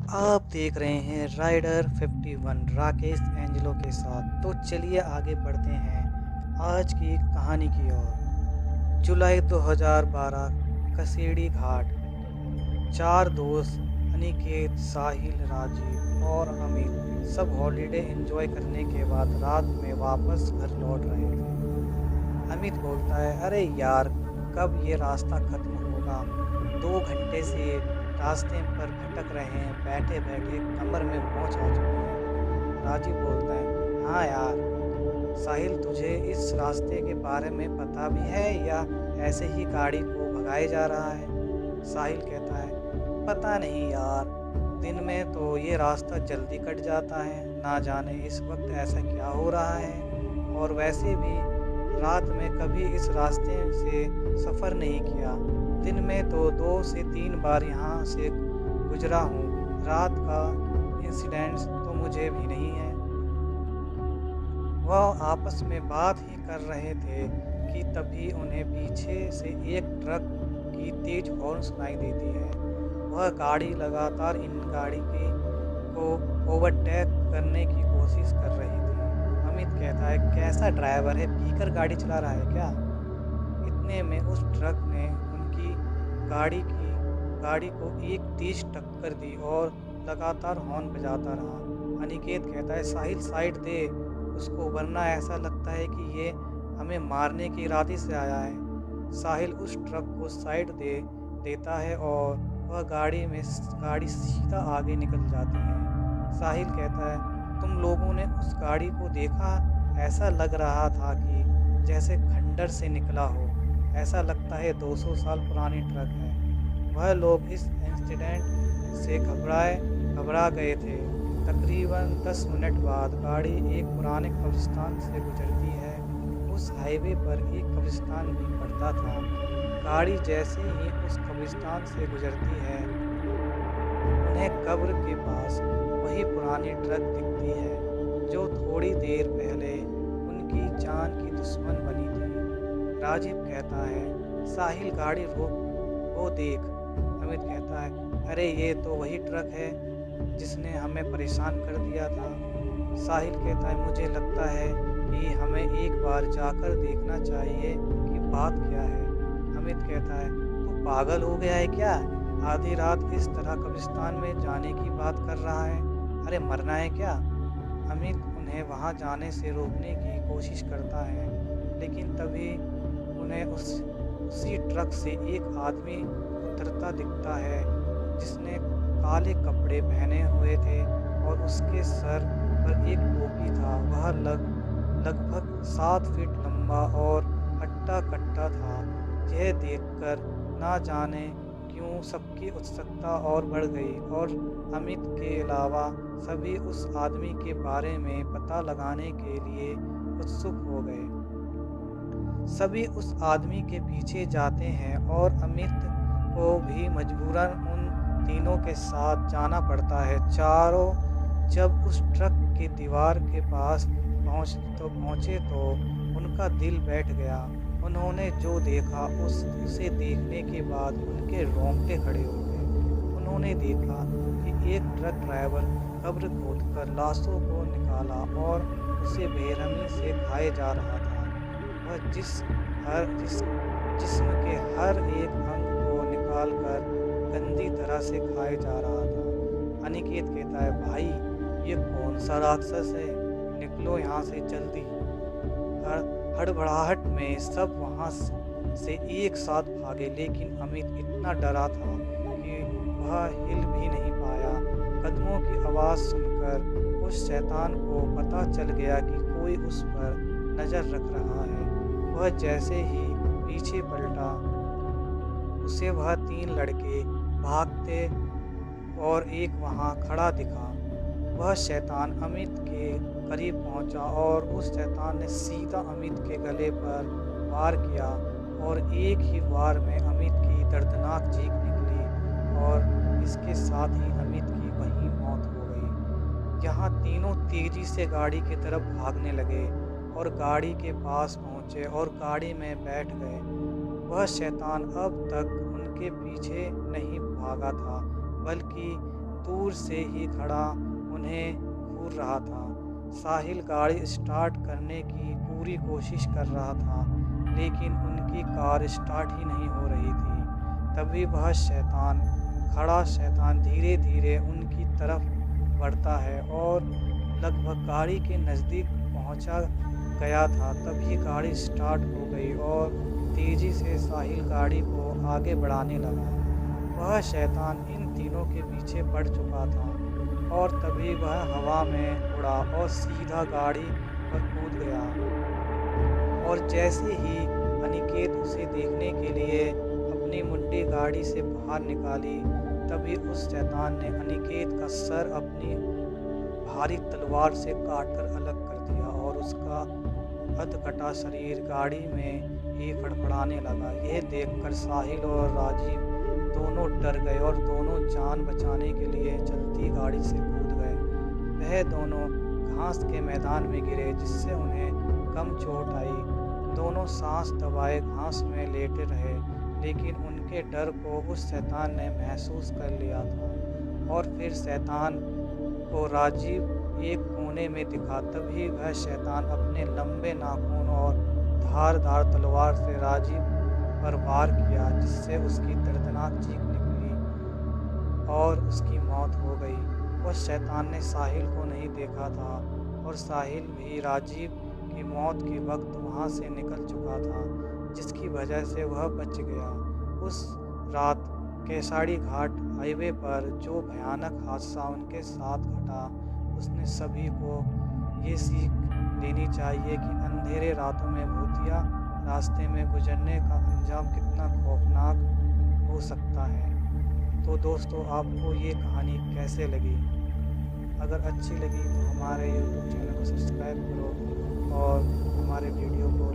आप देख रहे हैं राइडर 51 राकेश एंजेलो के साथ। तो चलिए आगे बढ़ते हैं आज की कहानी की ओर। जुलाई 2012 कसेड़ी घाट। चार दोस्त अनिकेत, साहिल, राजीव और अमित सब हॉलिडे एंजॉय करने के बाद रात में वापस घर लौट रहे थे। अमित बोलता है, अरे यार, कब ये रास्ता खत्म होगा? 2 घंटे से रास्ते पर भटक रहे हैं, बैठे बैठे कमर में मोच आ चुकी है। राजीव बोलता है, हाँ यार। साहिल, तुझे इस रास्ते के बारे में पता भी है या ऐसे ही गाड़ी को भगाए जा रहा है? साहिल कहता है, पता नहीं यार, दिन में तो ये रास्ता जल्दी कट जाता है, ना जाने इस वक्त ऐसा क्या हो रहा है। और वैसे भी रात में कभी इस रास्ते से सफ़र नहीं किया। दिन में तो 2 से 3 बार यहाँ से गुजरा हूँ। रात का इंसिडेंट्स तो मुझे भी नहीं है। वह आपस में बात ही कर रहे थे कि तभी उन्हें पीछे से एक ट्रक की तेज हॉर्न सुनाई देती है। वह गाड़ी लगातार इन गाड़ी की को ओवरटेक करने की कोशिश कर रही थी। अमित कहता है, कैसा ड्राइवर है, पीकर गाड़ी चला रहा है क्या? इतने में उस ट्रक ने उनकी गाड़ी को एक तेज टक्कर दी और लगातार हॉर्न बजाता रहा। अनिकेत कहता है, साहिल साइड दे उसको, वरना ऐसा लगता है कि ये हमें मारने के इरादे से आया है। साहिल उस ट्रक को साइड दे देता है और वह गाड़ी सीधा आगे निकल जाती है। साहिल कहता है, तुम लोगों ने उस गाड़ी को देखा? ऐसा लग रहा था कि जैसे खंडर से निकला हो। ऐसा लगता है 200 साल पुरानी ट्रक है। वह लोग इस इंसिडेंट से घबरा गए थे। तकरीबन 10 मिनट बाद गाड़ी एक पुराने कब्रिस्तान से गुजरती है। उस हाईवे पर एक कब्रिस्तान भी पड़ता था। गाड़ी जैसे ही उस कब्रिस्तान से गुजरती है, उन्हें कब्र के पास वही पुरानी ट्रक दिखती है जो थोड़ी देर पहले उनकी जान की दुश्मन बनी थी। राजीव कहता है, साहिल गाड़ी रोक, वो देख। अमित कहता है, अरे ये तो वही ट्रक है जिसने हमें परेशान कर दिया था। साहिल कहता है, मुझे लगता है कि हमें एक बार जाकर देखना चाहिए कि बात क्या है। अमित कहता है, तू पागल हो गया है क्या? आधी रात इस तरह कब्रिस्तान में जाने की बात कर रहा है? अरे मरना है क्या? अमित उन्हें वहां जाने से रोकने की कोशिश करता है, लेकिन तभी उन्हें उसी ट्रक से एक आदमी उतरता दिखता है जिसने काले कपड़े पहने हुए थे और उसके सर पर एक टोपी था। वह लगभग 7 फीट लंबा और हट्टा कट्टा था। यह देखकर ना जाने क्यों सबकी उत्सुकता और बढ़ गई और अमित के अलावा सभी उस आदमी के बारे में पता लगाने के लिए उत्सुक हो गए। सभी उस आदमी के पीछे जाते हैं और अमित को भी मजबूरन उन तीनों के साथ जाना पड़ता है। चारों जब उस ट्रक की दीवार के पास पहुंचे तो उनका दिल बैठ गया। उन्होंने जो देखा उसे देखने के बाद उनके रोंगटे खड़े हो गए। उन्होंने देखा कि एक ट्रक ड्राइवर कब्र खोदकर लाशों को निकाला और उसे बेरहमी से खाए जा रहा था। वह जिस्म के हर एक अंग को निकालकर गंदी तरह से खाए जा रहा था। अनिकेत कहता है, भाई ये कौन सा राक्षस है? निकलो यहाँ से जल्दी। हड़बड़ाहट में सब वहाँ से एक साथ भागे, लेकिन अमित इतना डरा था कि वह हिल भी नहीं पाया। कदमों की आवाज़ सुनकर उस शैतान को पता चल गया कि कोई उस पर नज़र रख रहा है। वह जैसे ही पीछे पलटा, उसे वह 3 लड़के भागते और एक वहाँ खड़ा दिखा। वह शैतान अमित के करीब पहुंचा और उस शैतान ने सीधा अमित के गले पर वार किया और एक ही वार में अमित की दर्दनाक चीख निकली और इसके साथ ही अमित की वहीं मौत हो गई। यहाँ तीनों तेजी से गाड़ी की तरफ भागने लगे और गाड़ी के पास पहुँचे और गाड़ी में बैठ गए। वह शैतान अब तक उनके पीछे नहीं भागा था, बल्कि दूर से ही खड़ा उन्हें घूर रहा था। साहिल गाड़ी स्टार्ट करने की पूरी कोशिश कर रहा था, लेकिन उनकी कार स्टार्ट ही नहीं हो रही थी। तभी वह शैतान धीरे धीरे उनकी तरफ बढ़ता है और लगभग गाड़ी के नज़दीक पहुंचा गया था। तभी गाड़ी स्टार्ट हो गई और तेज़ी से साहिल गाड़ी को आगे बढ़ाने लगा। वह शैतान इन तीनों के पीछे बढ़ चुका था और तभी वह हवा में उड़ा और सीधा गाड़ी पर कूद गया। और जैसे ही अनिकेत उसे देखने के लिए अपनी मुंडी गाड़ी से बाहर निकाली, तभी उस शैतान ने अनिकेत का सर अपनी भारी तलवार से काटकर अलग कर दिया और उसका अधकटा शरीर गाड़ी में ही फड़फड़ाने लगा। यह देखकर साहिल और राजीव दोनों डर गए और दोनों जान बचाने के लिए चलती गाड़ी से कूद गए। वह दोनों घास के मैदान में गिरे, जिससे उन्हें कम चोट आई। दोनों सांस दबाए घास में लेटे रहे, लेकिन उनके डर को उस शैतान ने महसूस कर लिया था। और फिर शैतान को राजीव एक कोने में दिखा। तभी वह शैतान अपने लंबे नाखून और धारदार तलवार से राजीव पर वार किया, जिससे उसकी दर्दनाक चीख निकली और उसकी मौत हो गई। उस शैतान ने साहिल को नहीं देखा था और साहिल भी राजीव की मौत के वक्त वहां से निकल चुका था, जिसकी वजह से वह बच गया। उस रात केसाड़ी घाट हाईवे पर जो भयानक हादसा उनके साथ घटा, उसने सभी को ये सीख लेनी चाहिए कि अंधेरे रातों में भूतिया रास्ते में गुजरने का अंजाम कितना खौफनाक हो सकता है। तो दोस्तों, आपको ये कहानी कैसे लगी? अगर अच्छी लगी तो हमारे YouTube चैनल को सब्सक्राइब करो और हमारे वीडियो को